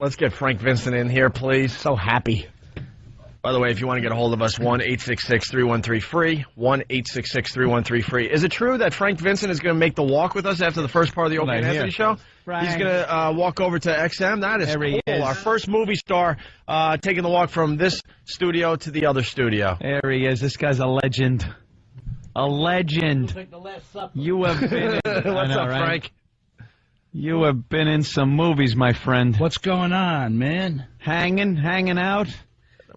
Let's get Frank Vincent in here, please. So happy. By the way, if you want to get a hold of us, 1-866-313-FREE, 1-866-313-FREE. Is it true that Frank Vincent is going to make the walk with us after the first part of the Opie and Anthony show? Frank. He's going to walk over to XM. That is cool. Our first movie star taking the walk from this studio to the other studio. There he is. This guy's a legend. A legend. You have been in... What's up, Frank? You have been in some movies, my friend. What's going on, man? Hanging out?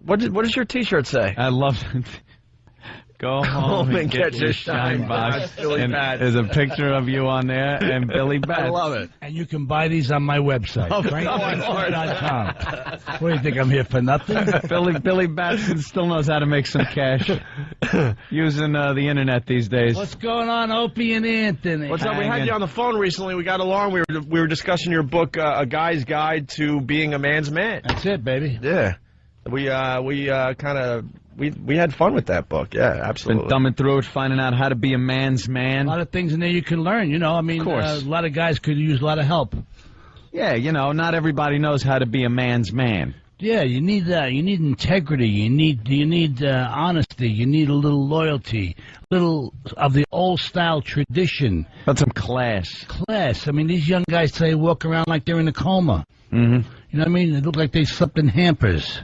What does your T-shirt say? I love it. Go home and get your shine box. And there's a picture of you on there and Billy Bat. I love it. And you can buy these on my website. FrankVincent.com. What do you think, I'm here for nothing? Billy Batson still knows how to make some cash using the internet these days. What's going on, Opie and Anthony? What's up? We had you on the phone recently. We got along. We were discussing your book, A Guy's Guide to Being a Man's Man. That's it, baby. Yeah. We had fun with that book. Yeah, absolutely. Been thumbing through it, finding out how to be a man's man. A lot of things in there you can learn, you know. I mean, a lot of guys could use a lot of help. Yeah, you know, not everybody knows how to be a man's man. Yeah, you need integrity. You need honesty. You need a little loyalty, little of the old style tradition. But some class. Class. I mean, these young guys today walk around like they're in a coma. Mm-hmm. You know what I mean? They look like they slept in hampers.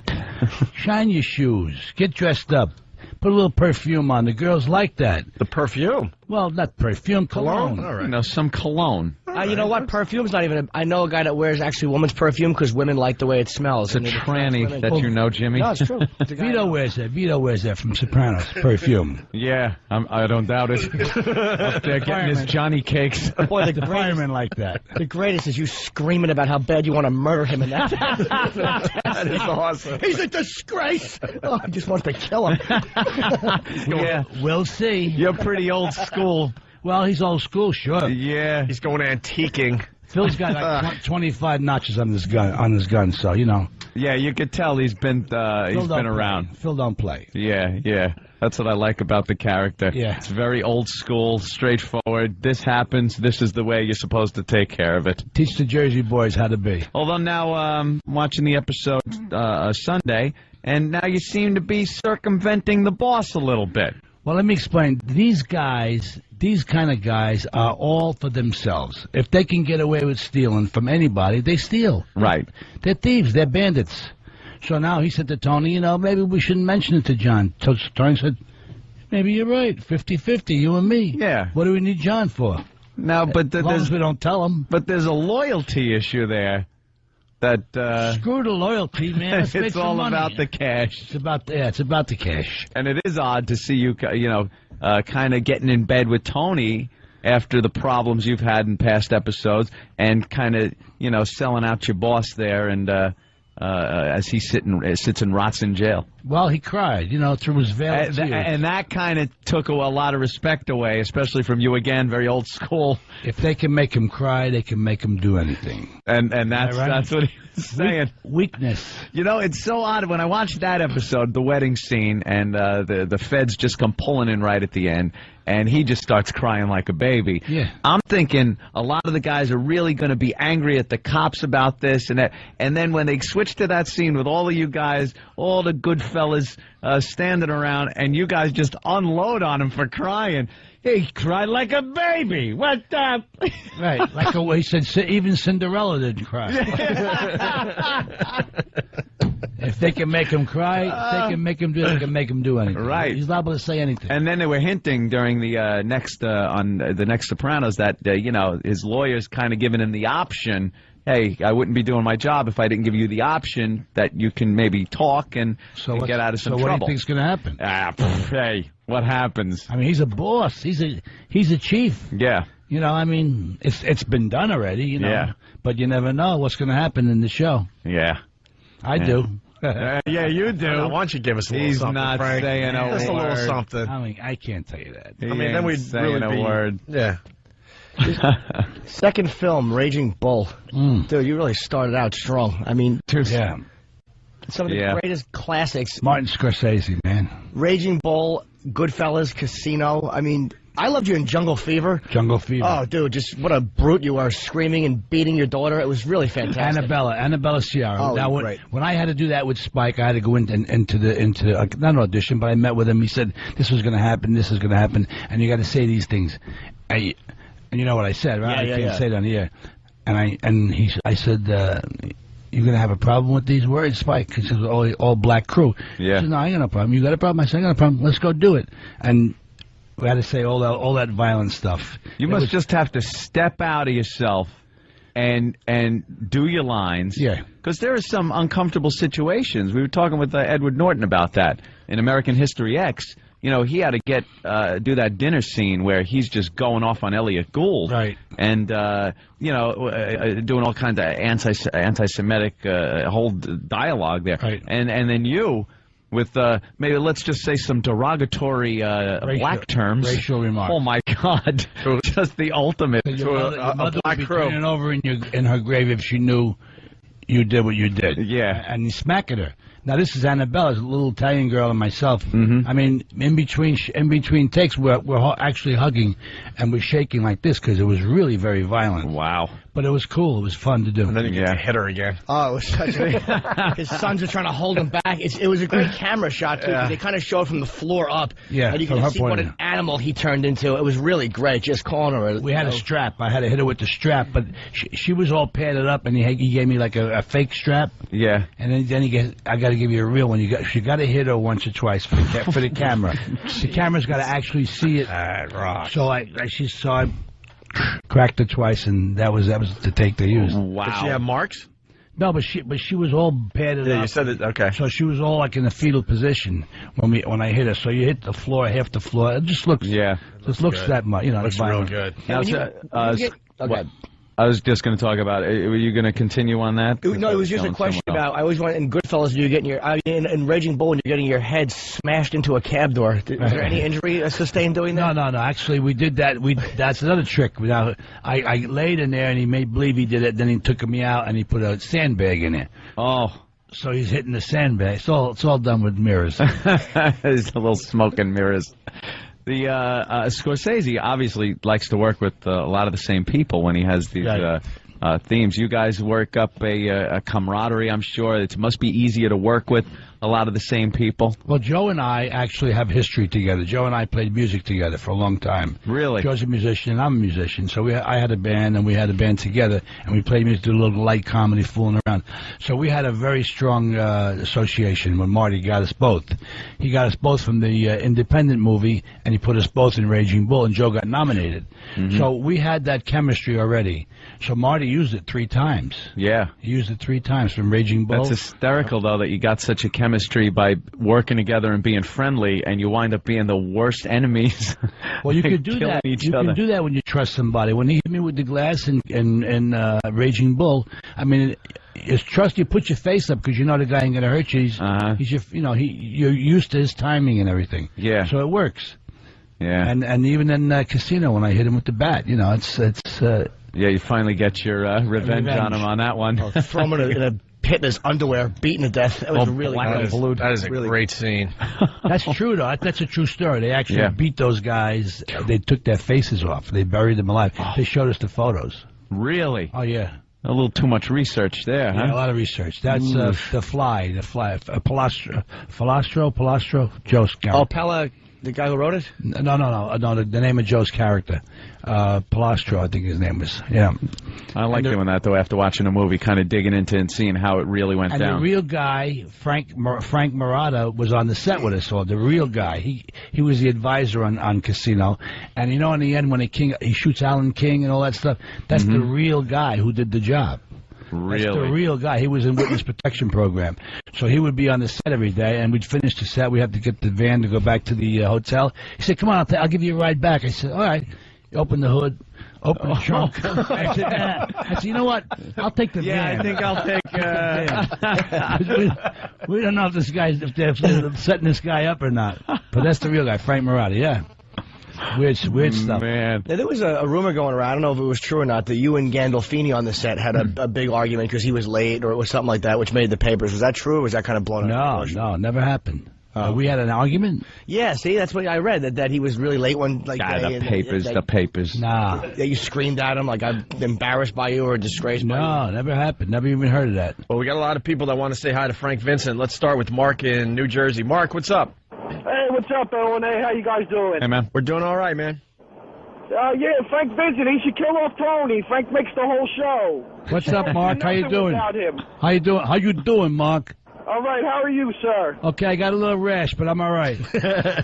Shine your shoes. Get dressed up. Put a little perfume on. The girls like that. The perfume? Well, not perfume, cologne. All right. You know, some cologne. You know what? Perfume's not even... I know a guy that wears actually woman's perfume because women like the way it smells. It's a tranny that you know, Jimmy. No, it's true. Vito wears that. Vito wears that from Sopranos. Perfume. Yeah, I don't doubt it. Up there getting his Johnny cakes. Boy, the firemen like that. The greatest is you screaming about how bad you want to murder him in that. That is awesome. He's a disgrace. Oh, I just want to kill him. Yeah, we'll see. You're pretty old school. Well, he's old school, sure. Yeah. He's going antiquing. Phil's got like 25 notches on his gun, so, you know. Yeah, you could tell he's been around. Phil don't play. Yeah. That's what I like about the character. Yeah. It's very old school, straightforward. This happens. This is the way you're supposed to take care of it. Teach the Jersey boys how to be. Although now I'm watching the episode Sunday, and now you seem to be circumventing the boss a little bit. Well, let me explain. These guys, these kind of guys are all for themselves. If they can get away with stealing from anybody, they steal. Right. They're thieves. They're bandits. So now he said to Tony, you know, maybe we shouldn't mention it to John. So Tony said, maybe you're right. 50-50, you and me. Yeah. What do we need John for? Now, but as long as we don't tell him. But there's a loyalty issue there. That screw the loyalty, man. It's all about the cash. It's about the cash. And it is odd to see you, kind of getting in bed with Tony after the problems you've had in past episodes, and kind of, selling out your boss there, and as he sits and rots in jail. Well, he cried, through his veil of tears. And that kind of took a lot of respect away, especially from you again, very old school. If they can make him cry, they can make him do anything. And that's what he was saying. Weakness. It's so odd. When I watched that episode, the wedding scene, and the feds just come pulling in right at the end, and he just starts crying like a baby. Yeah. I'm thinking a lot of the guys are really going to be angry at the cops about this, and then when they switch to that scene with all of you guys, all the good fellas standing around, and you guys just unload on him for crying. He cried like a baby. What the? Right, like he said, even Cinderella didn't cry. If they can make him cry, they can make him do anything. Right. He's liable to say anything. And then they were hinting during the next Sopranos that his lawyer's kind of giving him the option. Hey, I wouldn't be doing my job if I didn't give you the option that you can maybe talk and get out of some trouble. So what do you think's going to happen? Hey, what happens? I mean, he's a boss. He's a chief. Yeah. It's been done already, Yeah. But you never know what's going to happen in the show. Yeah. I do. Yeah, you do. Why don't you give us a little He's something, not Frank? saying a Just word. a little something. I mean, I can't tell you that. Then we'd saying really a word. Yeah. Second film, Raging Bull. Dude, you really started out strong. I mean, Yeah. some of the greatest classics. Martin Scorsese, man. Raging Bull, Goodfellas, Casino. I mean, I loved you in Jungle Fever. Jungle Fever. Oh, dude, just what a brute you are, screaming and beating your daughter. It was really fantastic. Annabella Ciara. Oh, now, great. when I had to do that with Spike, I had to go into not an audition, but I met with him. He said this was going to happen, this is going to happen, and you got to say these things. And you know what I said, right? I can't say it on the air. And I said, "You're going to have a problem with these words, Spike?" He says, "All black crew." Yeah. I said, "No, I ain't got no problem. You got a problem?" I said, "I got a problem. Let's go do it." And we had to say all that violent stuff. You must just have to step out of yourself and do your lines. Yeah. Because there are some uncomfortable situations. We were talking with Edward Norton about that in American History X. You know, he had to do that dinner scene where he's just going off on Elliot Gould, right? And doing all kinds of anti-Semitic whole dialogue there, right? And then you with maybe let's just say some derogatory black terms, racial remarks. Oh my God, just the ultimate. Your mother black would be crow turning over in her grave if she knew you did what you did. Yeah, and he's smacking her. Now this is Annabella's a little Italian girl and myself. I mean, in between takes, we're actually hugging and we're shaking like this because it was really very violent. Wow. But it was cool. It was fun to do. And then you get to hit her again. Oh, it was such a... His sons are trying to hold him back. It was a great camera shot, too, because they kind of showed from the floor up. Yeah, and you from could see her what point of an animal he turned into. It was really great, just calling her. We had a strap. I had to hit her with the strap, but she was all padded up, and he gave me like a fake strap. Yeah. And then I got to give you a real one. You got to hit her once or twice for the camera. The camera's got to actually see it. So I cracked her twice, and that was the take they used. Wow. Did she have marks? No, but she was all padded up. Yeah, you said it. Okay. So she was all like in a fetal position when I hit her. So you hit the floor, half the floor. It just looks Looks that much. You know, looks real good. Now, Okay. I was just going to talk about it. Were you going to continue on that? No, it was just a question about. I always want in Goodfellas, you're getting in Raging Bull, and you're getting your head smashed into a cab door. Was there any injury sustained doing that? No. Actually, we did that. That's another trick. Now, I laid in there, and he made believe he did it. Then he took me out, and he put a sandbag in there. Oh. So he's hitting the sandbag. It's all done with mirrors. There's a little smoke and mirrors. The Scorsese obviously likes to work with a lot of the same people when he has these themes. You guys work up a camaraderie, I'm sure. It must be easier to work with a lot of the same people. Well, Joe and I actually have history together. Joe and I played music together for a long time. Really? Joe's a musician and I'm a musician. So I had a band and we had a band together and we played music, did a little light comedy, fooling around. So we had a very strong association when Marty got us both. He got us both from the independent movie and he put us both in Raging Bull and Joe got nominated. So we had that chemistry already. So Marty used it 3 times. Yeah. He used it 3 times from Raging Bull. That's hysterical, though, that you got such a chemistry by working together and being friendly, and you wind up being the worst enemies. Well, you could do that. You can do that when you trust somebody. When he hit me with the glass in Raging Bull, I mean, it's trust. You put your face up because you know the guy ain't gonna hurt you. He's you're used to his timing and everything. Yeah. So it works. Yeah. And even in Casino when I hit him with the bat, you know, it's. Yeah, you finally get your revenge on him on that one. Throw him in a pit in his underwear, beaten to death. That was really good. That is a great scene. That's true, though. That's a true story. They actually beat those guys. They took their faces off. They buried them alive. They showed us the photos. Really? Oh, yeah. A little too much research there, huh? Yeah, a lot of research. That's the Fly, Palastro, Joe's character. Oh, Pella, the guy who wrote it? No, the name of Joe's character. Palastro, I think his name was. Yeah. I like doing that, though, after watching a movie, kind of digging into it and seeing how it really went down. And the real guy, Frank Murata, was on the set with us all. The real guy. He was the advisor on Casino. And, you know, in the end, when he shoots Alan King and all that stuff, that's the real guy who did the job. Really? That's the real guy. He was in Witness Protection Program. So he would be on the set every day, and we'd finish the set. We'd have to get the van to go back to the hotel. He said, come on, I'll give you a ride back. I said, all right. Open the hood. Open the trunk. I said, you know what? I'll take the van. Yeah, I think I'll take... we don't know if they're setting this guy up or not. But that's the real guy, Frank Murata, yeah. Weird stuff. Man. Now, there was a rumor going around, I don't know if it was true or not, that you and Gandolfini on the set had a big argument because he was late or it was something like that, which made the papers. Was that true or was that kind of blown out? No, never happened. We had an argument? Yeah, see, that's what I read, that he was really late one day. The papers. Nah. That you screamed at him like I'm embarrassed by you or disgraced by you. No, never happened. Never even heard of that. Well, we got a lot of people that want to say hi to Frank Vincent. Let's start with Mark in New Jersey. Mark, what's up? Hey, what's up, Owen? Hey, how you guys doing? Hey, man. We're doing all right, man. Yeah, Frank Vincent, he should kill off Tony. Frank makes the whole show. What's up, Mark? How you doing? Without him. How you doing? How you doing, Mark? All right, how are you, sir? Okay, I got a little rash, but I'm all right. Yeah,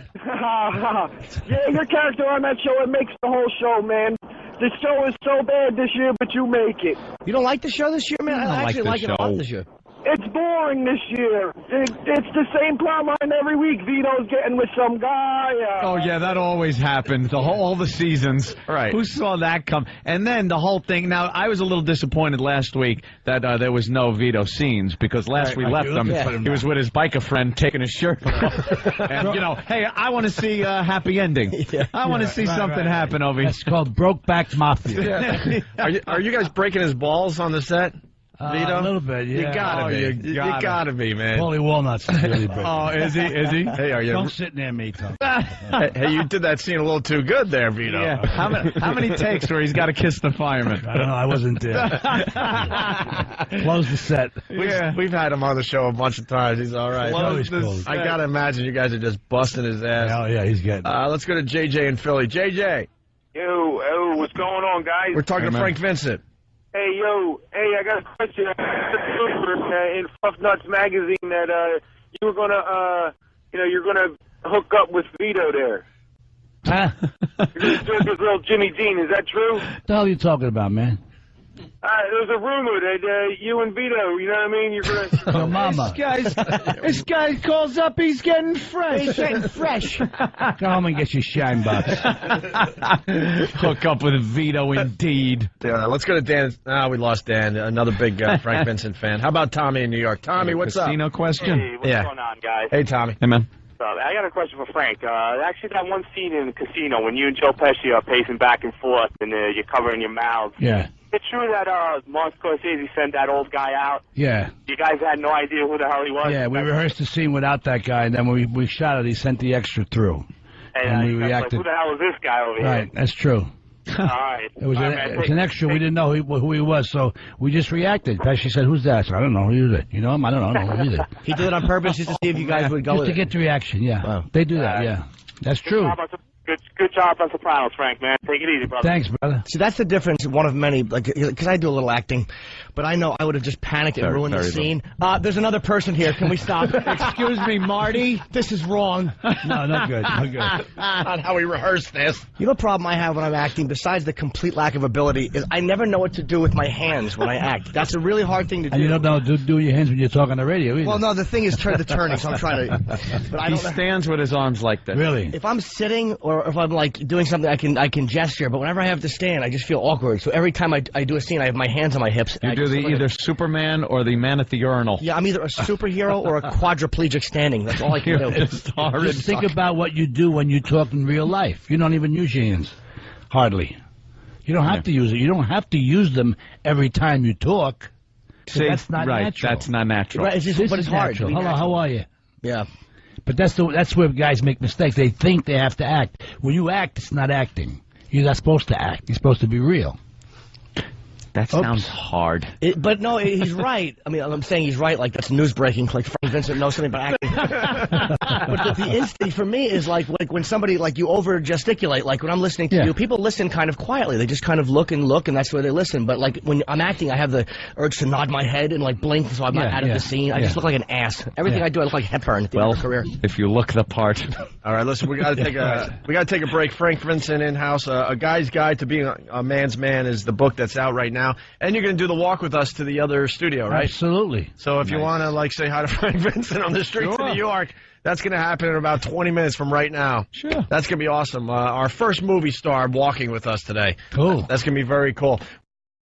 your character on that show, it makes the whole show, man. The show is so bad this year, but you make it. You don't like the show this year, man? I actually like it a lot this year. It's boring this year. It's the same plot line every week. Vito's getting with some guy. Oh, yeah, that always happens. All the seasons. Right. Who saw that come? And then the whole thing. Now, I was a little disappointed last week that there was no Vito scenes because last we left him, he was with his biker friend taking his shirt off. And, you know, hey, I want to see a happy ending. I want to see something happen over here. It's called Brokeback Mafia. Are you guys breaking his balls on the set? Vito? A little bit, yeah. You gotta be. You gotta be, man. Holy walnuts. Really big. Oh, is he? Hey, are you? Don't sit near me, Tom. Hey, you did that scene a little too good there, Vito. Yeah. How many takes where he's got to kiss the fireman? I don't know. I wasn't there. Close the set. We've had him on the show a bunch of times. He's all right. Always closed. I gotta imagine you guys are just busting his ass. Oh, yeah, he's getting Let's go to JJ in Philly. JJ. Yo, what's going on, guys? We're talking to Frank Vincent. Hey, I got a question. In Fluff Nuts magazine that you were gonna, you're gonna hook up with Vito there. Huh? You're gonna do this little Jimmy Dean. Is that true? What the hell are you talking about, man? There's a rumor that you and Vito, you know what I mean? You're gonna. Your mama. This guy calls up, he's getting fresh. He's getting fresh. Go home and get your shine box. Hook up with Vito, indeed. Let's go to Dan. We lost Dan. Another big Frank Vincent fan. How about Tommy in New York? Tommy, what's up? Casino question? Hey, what's going on, guys? Hey, Tommy. Hey, man. I got a question for Frank. Actually, that one scene in the casino when you and Joe Pesci are pacing back and forth and you're covering your mouths. Yeah. Is it true that Martin Scorsese sent that old guy out? Yeah. You guys had no idea who the hell he was? Yeah, we rehearsed the scene without that guy, and then when we shot it, he sent the extra through. And we you guys reacted. like, who the hell is this guy over Right, that's true. here? All right. It was, All an, right, it was an extra. We didn't know who he was, so we just reacted. Pesci said, "Who's that?" I said, "I don't know. Who is it? You know him? I don't know. Who is it?" He did it on purpose just to see if you guys would go Just with to it. get the reaction. Yeah, Wow. they do that. Yeah, that's true. Good job on Sopranos, Frank, man. Take it easy, brother. Thanks, brother. See, that's the difference, one of many, because I do a little acting, but I know I would have just panicked and ruined the scene. There's another person here. Can we stop? Excuse me, Marty? This is wrong. No, not good. Not good. Not how we rehearsed this. You know the problem I have when I'm acting, besides the complete lack of ability, is I never know what to do with my hands when I act. That's a really hard thing to do. And you don't know to do your hands when you talk on the radio either. Well, no, the thing is turning, so I'm trying to. But I He don't know. stands with his arms like this. Really? If I'm sitting or if I'm like doing something, I can gesture. But whenever I have to stand, I just feel awkward. So every time I do a scene, I have my hands on my hips. You and do either Superman or the man at the urinal. Yeah, I'm either a superhero or a quadriplegic standing. That's all I can do. It's horrid. Just think about what you do when you talk in real life. You don't even use your hands. Hardly. You don't have to use it. You don't have to use them every time you talk. See, that's not right, natural. That's not natural. Right, it's just, This but is it's hard. natural. to be Hello, natural. how are you? Yeah. But that's where guys make mistakes. They think they have to act. When you act, it's not acting. You're not supposed to act. You're supposed to be real. That sounds hard. But no, he's right. I mean, I'm saying he's right. Like that's news breaking. Like Frank Vincent knows something about acting. But the instinct for me is like when somebody like you over gesticulate. Like when I'm listening to you, people listen kind of quietly. They just kind of look, and that's where they listen. But like when I'm acting, I have the urge to nod my head and like blink, so I'm not out of the scene. I just look like an ass. Everything I do, I look like Hepburn at the end of my career. If you look the part. All right, listen, we got to take a break. Frank Vincent in house, a guy's guide to being a man's man is the book that's out right now, and you're going to do the walk with us to the other studio, right? Absolutely. So if you want to like say hi to Frank Vincent on the streets of New York, that's going to happen in about 20 minutes from right now. Sure. That's going to be awesome. Our first movie star walking with us today. Cool. That's going to be very cool.